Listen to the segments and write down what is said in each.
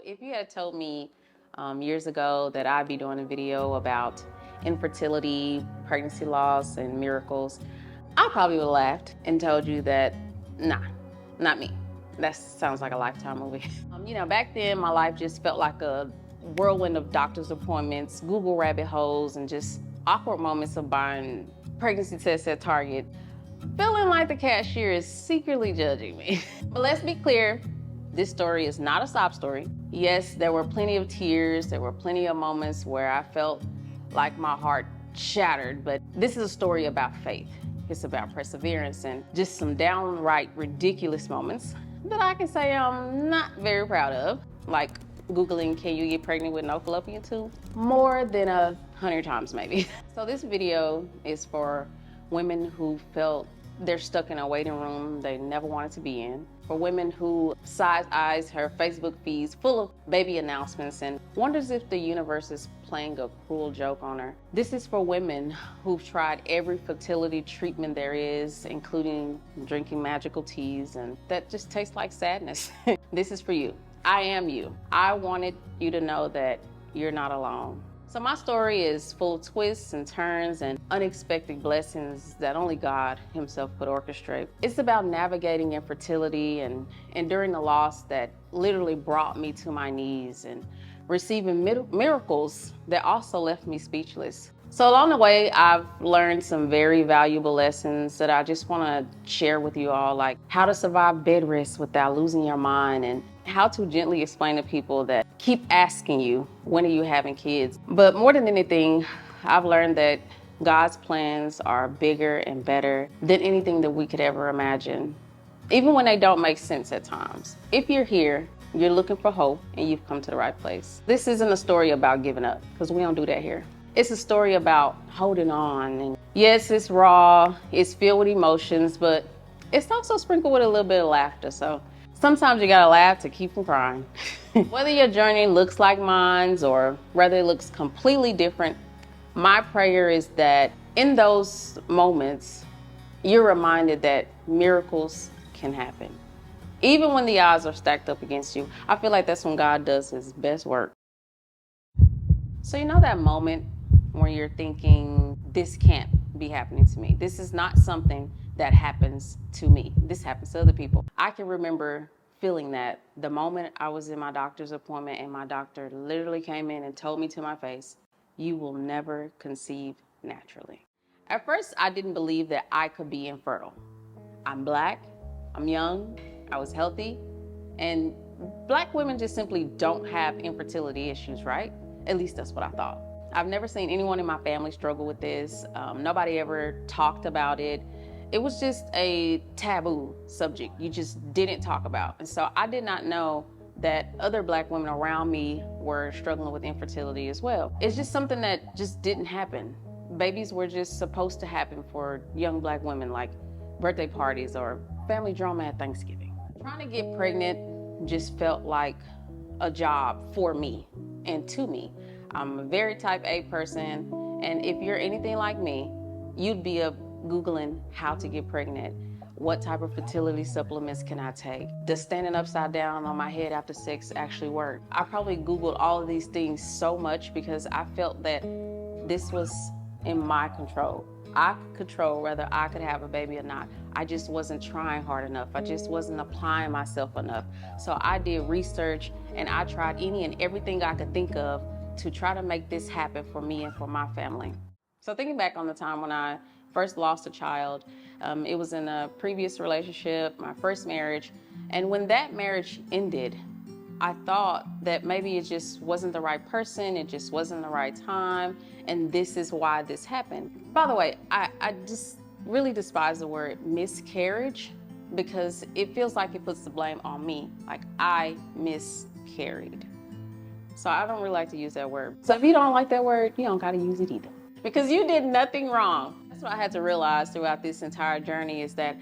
If you had told me years ago that I'd be doing a video about infertility, pregnancy loss, and miracles, I probably would have laughed and told you that, nah, not me. That sounds like a Lifetime movie. Back then my life just felt like a whirlwind of doctor's appointments, Google rabbit holes, and just awkward moments of buying pregnancy tests at Target, feeling like the cashier is secretly judging me. But let's be clear, this story is not a sob story. Yes, there were plenty of tears, there were plenty of moments where I felt like my heart shattered, but this is a story about faith. It's about perseverance and just some downright ridiculous moments that I can say I'm not very proud of, like Googling, can you get pregnant with no fallopian tube? More than 100 times maybe. So this video is for women who felt they're stuck in a waiting room they never wanted to be in. For women who side eyes her Facebook feeds full of baby announcements and wonders if the universe is playing a cruel joke on her. This is for women who've tried every fertility treatment there is, including drinking magical teas, and that just tastes like sadness. This is for you. I am you. I wanted you to know that you're not alone. So my story is full of twists and turns and unexpected blessings that only God himself could orchestrate. It's about navigating infertility and enduring the loss that literally brought me to my knees and receiving miracles that also left me speechless. So along the way, I've learned some very valuable lessons that I just want to share with you all, like how to survive bed rest without losing your mind, and how to gently explain to people that keep asking you, when are you having kids? But more than anything, I've learned that God's plans are bigger and better than anything that we could ever imagine, even when they don't make sense at times. If you're here, you're looking for hope, and you've come to the right place. This isn't a story about giving up, because we don't do that here. It's a story about holding on. And yes, it's raw, it's filled with emotions, but it's also sprinkled with a little bit of laughter. So sometimes you gotta laugh to keep from crying. Whether your journey looks like mine's or whether it looks completely different, my prayer is that in those moments, you're reminded that miracles can happen. Even when the odds are stacked up against you, I feel like that's when God does his best work. So you know that moment when you're thinking, this can't be happening to me. This is not something that happens to me. This happens to other people. I can remember feeling that the moment I was in my doctor's appointment and my doctor literally came in and told me to my face, you will never conceive naturally. At first, I didn't believe that I could be infertile. I'm Black, I'm young, I was healthy, and Black women just simply don't have infertility issues, right? At least that's what I thought. I've never seen anyone in my family struggle with this. Nobody ever talked about it. It was just a taboo subject you just didn't talk about. And so I did not know that other Black women around me were struggling with infertility as well. It's just something that just didn't happen. Babies were just supposed to happen for young Black women, like birthday parties or family drama at Thanksgiving. Trying to get pregnant just felt like a job for me and to me. I'm a very type A person, and if you're anything like me, you'd be up Googling how to get pregnant. What type of fertility supplements can I take? Does standing upside down on my head after sex actually work? I probably Googled all of these things so much because I felt that this was in my control. I could control whether I could have a baby or not. I just wasn't trying hard enough. I just wasn't applying myself enough. So I did research and I tried any and everything I could think of to try to make this happen for me and for my family. So thinking back on the time when I first lost a child, it was in a previous relationship, my first marriage. And when that marriage ended, I thought that maybe it just wasn't the right person, it just wasn't the right time, and this is why this happened. By the way, I just really despise the word miscarriage because it feels like it puts the blame on me, like I miscarried. So I don't really like to use that word. So if you don't like that word, you don't gotta use it either, because you did nothing wrong. That's what I had to realize throughout this entire journey, is that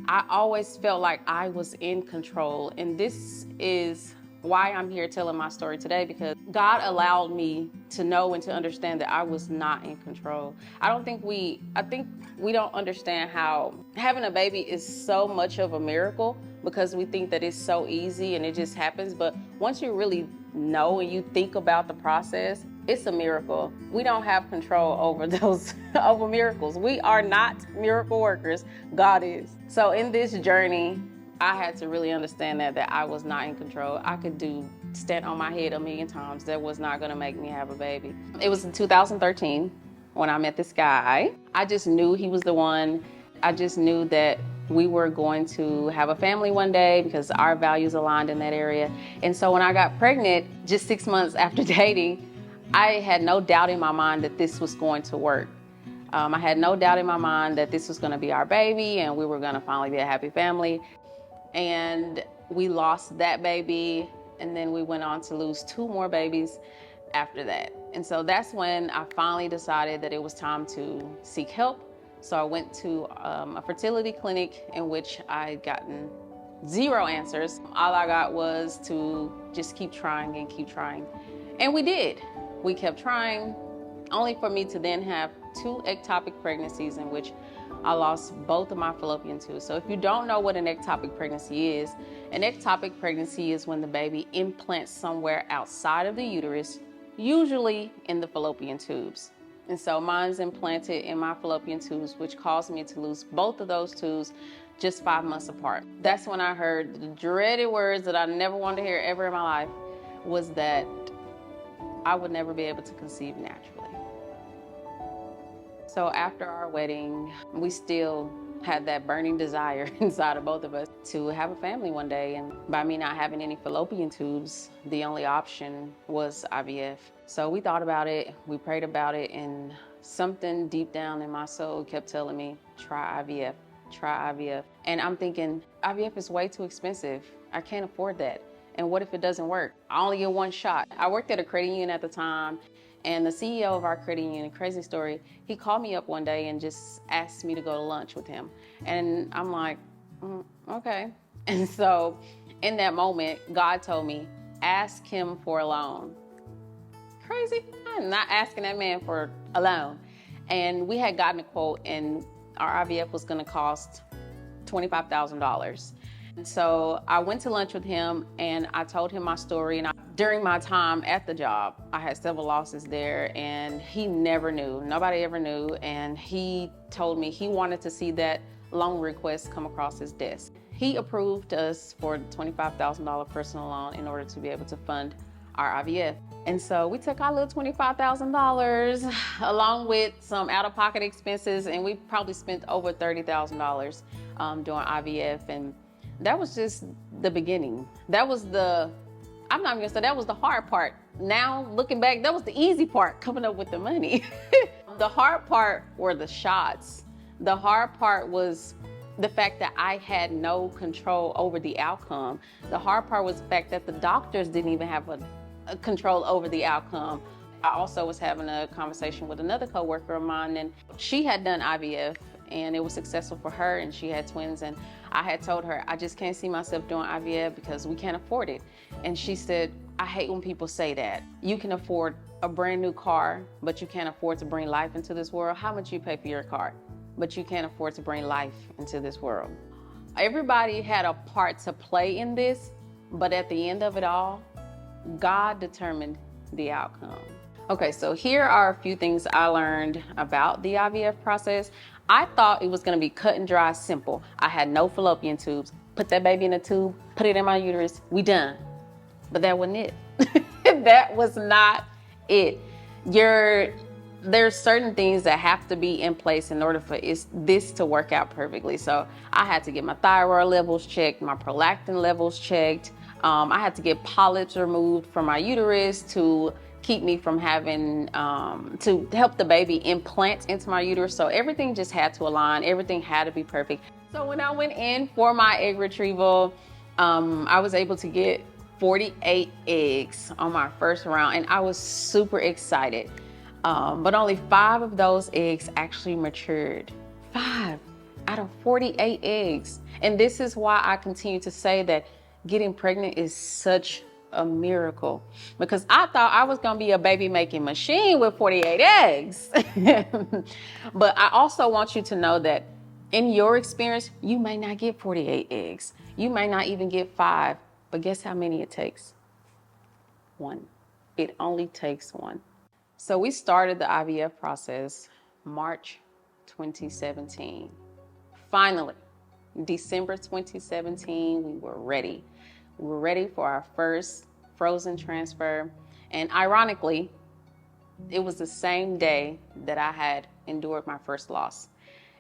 I always felt like I was in control, and this is why I'm here telling my story today, because God allowed me to know and to understand that I was not in control. I think we don't understand how having a baby is so much of a miracle, because we think that it's so easy and it just happens. But once you really know and you think about the process, it's a miracle. We don't have control over those over miracles. We are not miracle workers. God is. So in this journey, I had to really understand that I was not in control. I could stand on my head a million times. That was not gonna make me have a baby. It was in 2013 when I met this guy. I just knew he was the one. I just knew that we were going to have a family one day because our values aligned in that area. And so when I got pregnant, just 6 months after dating, I had no doubt in my mind that this was going to work. I had no doubt in my mind that this was gonna be our baby and we were gonna finally be a happy family. And we lost that baby, and then we went on to lose 2 more babies after that. And so that's when I finally decided that it was time to seek help. So I went to a fertility clinic in which I had gotten 0 answers. All I got was to just keep trying and keep trying. And we did. We kept trying, only for me to then have 2 ectopic pregnancies in which I lost both of my fallopian tubes. So if you don't know what an ectopic pregnancy is, an ectopic pregnancy is when the baby implants somewhere outside of the uterus, usually in the fallopian tubes. And so mine's implanted in my fallopian tubes, which caused me to lose both of those tubes just 5 months apart. That's when I heard the dreaded words that I never wanted to hear ever in my life, was that I would never be able to conceive naturally. So after our wedding, we still had that burning desire inside of both of us to have a family one day. And by me not having any fallopian tubes, the only option was IVF. So we thought about it, we prayed about it, and something deep down in my soul kept telling me, try IVF, try IVF. And I'm thinking, IVF is way too expensive. I can't afford that. And what if it doesn't work? I only get 1 shot. I worked at a credit union at the time, and the CEO of our credit union, crazy story, he called me up one day and just asked me to go to lunch with him. And I'm like, okay. And so in that moment, God told me, ask him for a loan. Crazy? I'm not asking that man for a loan. And we had gotten a quote, and our IVF was gonna cost $25,000. And so I went to lunch with him and I told him my story. And during my time at the job, I had several losses there, and he never knew. Nobody ever knew. And he told me he wanted to see that loan request come across his desk. He approved us for the $25,000 personal loan in order to be able to fund our IVF. And so we took our little $25,000 along with some out-of-pocket expenses, and we probably spent over $30,000 doing IVF. And that was just the beginning. That was I'm not even gonna say that was the hard part. Now, looking back, that was the easy part, coming up with the money. The hard part were the shots. The hard part was the fact that I had no control over the outcome. The hard part was the fact that the doctors didn't even have a control over the outcome. I also was having a conversation with another coworker of mine, and she had done IVF, and it was successful for her, and she had twins. And I had told her, I just can't see myself doing IVF because we can't afford it. And she said, I hate when people say that. You can afford a brand new car, but you can't afford to bring life into this world. How much you pay for your car? But you can't afford to bring life into this world. Everybody had a part to play in this, but at the end of it all, God determined the outcome. Okay, so here are a few things I learned about the IVF process. I thought it was gonna be cut and dry, simple. I had no fallopian tubes. Put that baby in a tube, put it in my uterus, we done. But that wasn't it. That was not it. There's certain things that have to be in place in order for this to work out perfectly. So I had to get my thyroid levels checked, my prolactin levels checked. I had to get polyps removed from my uterus to keep me from having, to help the baby implant into my uterus. So everything just had to align. Everything had to be perfect. So when I went in for my egg retrieval, I was able to get 48 eggs on my first round, and I was super excited. But only 5 of those eggs actually matured. 5 out of 48 eggs. And this is why I continue to say that getting pregnant is such a miracle, because I thought I was gonna be a baby making machine with 48 eggs. But I also want you to know that In your experience, you may not get 48 eggs. You may not even get 5, but guess how many it takes? 1. It only takes 1. So we started the IVF process March 2017. Finally, December 2017, we were ready. We were ready for our first frozen transfer. And ironically, it was the same day that I had endured my first loss.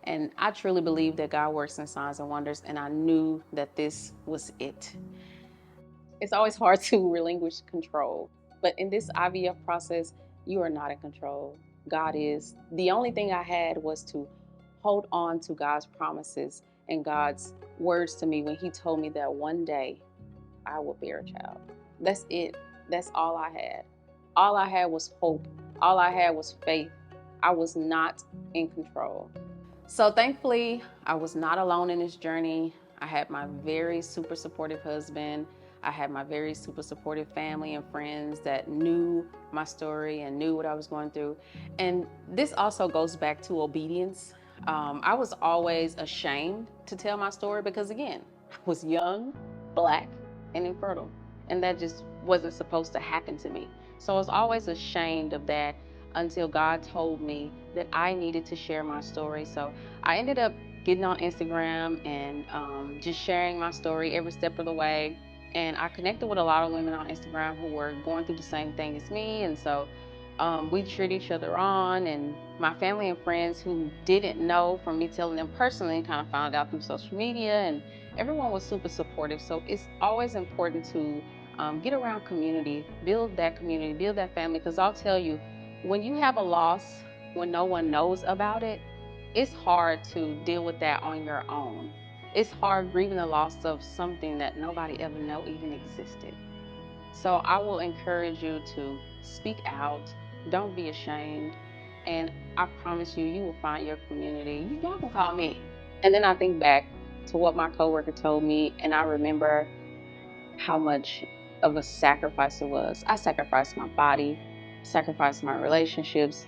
And I truly believe that God works in signs and wonders, and I knew that this was it. It's always hard to relinquish control, but in this IVF process, you are not in control. God is. The only thing I had was to hold on to God's promises and God's words to me when He told me that one day I would bear a child. That's it. That's all I had. All I had was hope. All I had was faith. I was not in control. So thankfully, I was not alone in this journey. I had my very super supportive husband. I had my very super supportive family and friends that knew my story and knew what I was going through. And this also goes back to obedience. I was always ashamed to tell my story because, again, I was young, Black, and infertile. And that just wasn't supposed to happen to me. So I was always ashamed of that until God told me that I needed to share my story. So I ended up getting on Instagram and just sharing my story every step of the way. And I connected with a lot of women on Instagram who were going through the same thing as me. And so we cheered each other on. And my family and friends who didn't know from me telling them personally kind of found out through social media. And everyone was super supportive. So it's always important to get around community, build that family. Because I'll tell you, when you have a loss, when no one knows about it, it's hard to deal with that on your own. It's hard grieving the loss of something that nobody ever knew even existed. So I will encourage you to speak out. Don't be ashamed. And I promise you, you will find your community. Y'all can call me. And then I think back to what my coworker told me, and I remember how much of a sacrifice it was. I sacrificed my body, sacrificed my relationships,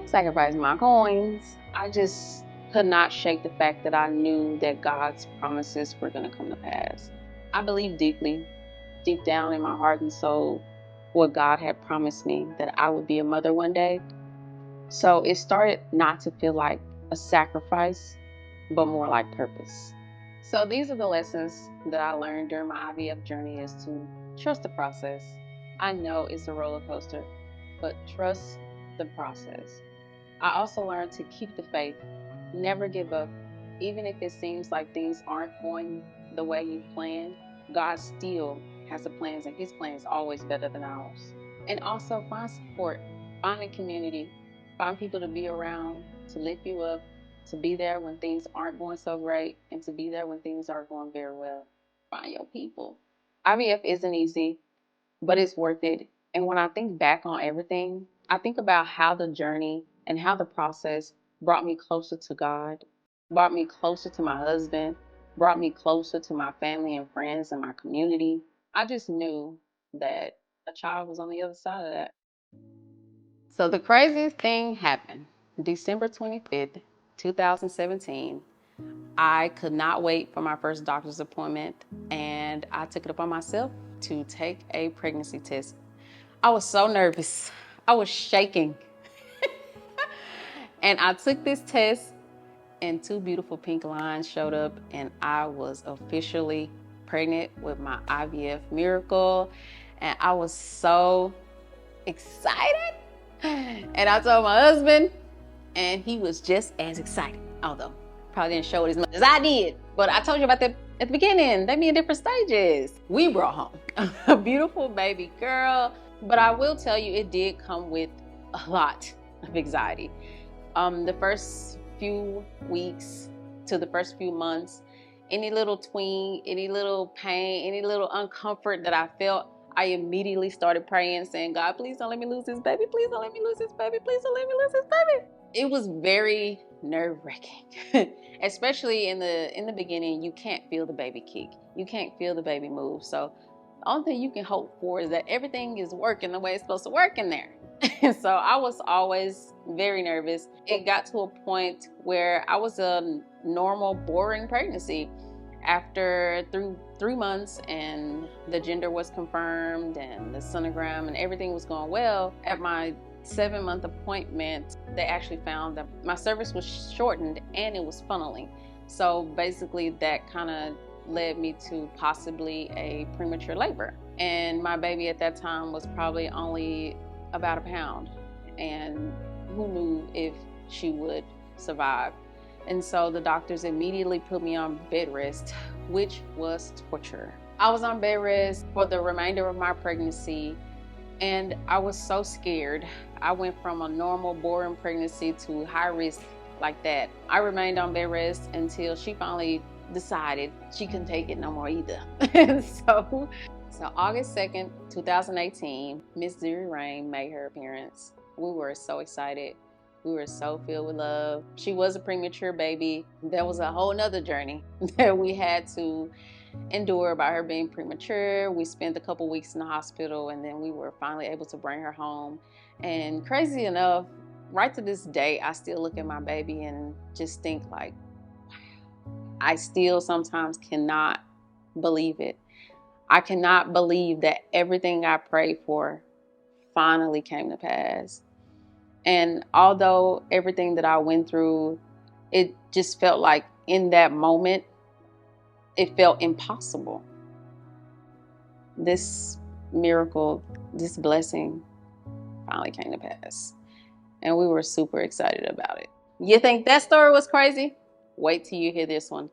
sacrificed my coins. I just could not shake the fact that I knew that God's promises were going to come to pass. I believe deeply, deep down in my heart and soul, what God had promised me, that I would be a mother one day. So it started not to feel like a sacrifice, but more like purpose. So these are the lessons that I learned during my IVF journey, is to trust the process. I know it's a roller coaster, but trust the process. I also learned to keep the faith, never give up, even if it seems like things aren't going the way you planned. God still has a plan, and His plan is always better than ours. And also find support, find a community, find people to be around, to lift you up, to be there when things aren't going so great, and to be there when things are going very well. Find your people. IVF isn't easy, but it's worth it. And when I think back on everything, I think about how the journey and how the process brought me closer to God, brought me closer to my husband, brought me closer to my family and friends and my community. I just knew that a child was on the other side of that. So the craziest thing happened December 25th, 2017. I could not wait for my first doctor's appointment, and I took it upon myself to take a pregnancy test. I was so nervous. I was shaking. And I took this test, and 2 beautiful pink lines showed up, and I was officially pregnant with my IVF miracle. And I was so excited. And I told my husband, and he was just as excited, although probably didn't show it as much as I did. But I told you about that at the beginning. They be in different stages. We brought home a beautiful baby girl, but I will tell you, it did come with a lot of anxiety. The first few weeks to the first few months, any little twinge, any little pain, any little uncomfort that I felt, I immediately started praying, saying, God, please don't let me lose this baby. Please don't let me lose this baby. Please don't let me lose this baby. It was very nerve-wracking, especially in the beginning. You can't feel the baby kick. You can't feel the baby move. So the only thing you can hope for is that everything is working the way it's supposed to work in there. So I was always very nervous. It got to a point where I was a normal, boring pregnancy. After 3 months and the gender was confirmed and the sonogram and everything was going well, at my 7-month appointment, they actually found that my cervix was shortened and it was funneling. So basically that kind of led me to possibly a premature labor. And my baby at that time was probably only about a pound. And who knew if she would survive? And so the doctors immediately put me on bed rest, which was torture. I was on bed rest for the remainder of my pregnancy, and I was so scared. I went from a normal, boring pregnancy to high risk like that. I remained on bed rest until she finally decided she couldn't take it no more either. So August 2nd, 2018, Miss Zuri Rain made her appearance. We were so excited. We were so filled with love. She was a premature baby. There was a whole nother journey that we had to endure about her being premature. We spent a couple weeks in the hospital, and then we were finally able to bring her home. And crazy enough, right to this day, I still look at my baby and just think like, wow. I still sometimes cannot believe it. I cannot believe that everything I prayed for finally came to pass. And although everything that I went through, it just felt like in that moment, it felt impossible. This miracle, this blessing finally came to pass. And we were super excited about it. You think that story was crazy? Wait till you hear this one.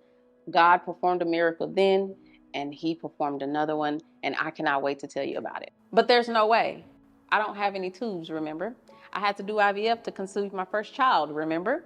God performed a miracle then, and he performed another one, and I cannot wait to tell you about it. But there's no way. I don't have any tubes, remember? I had to do IVF to conceive my first child, remember?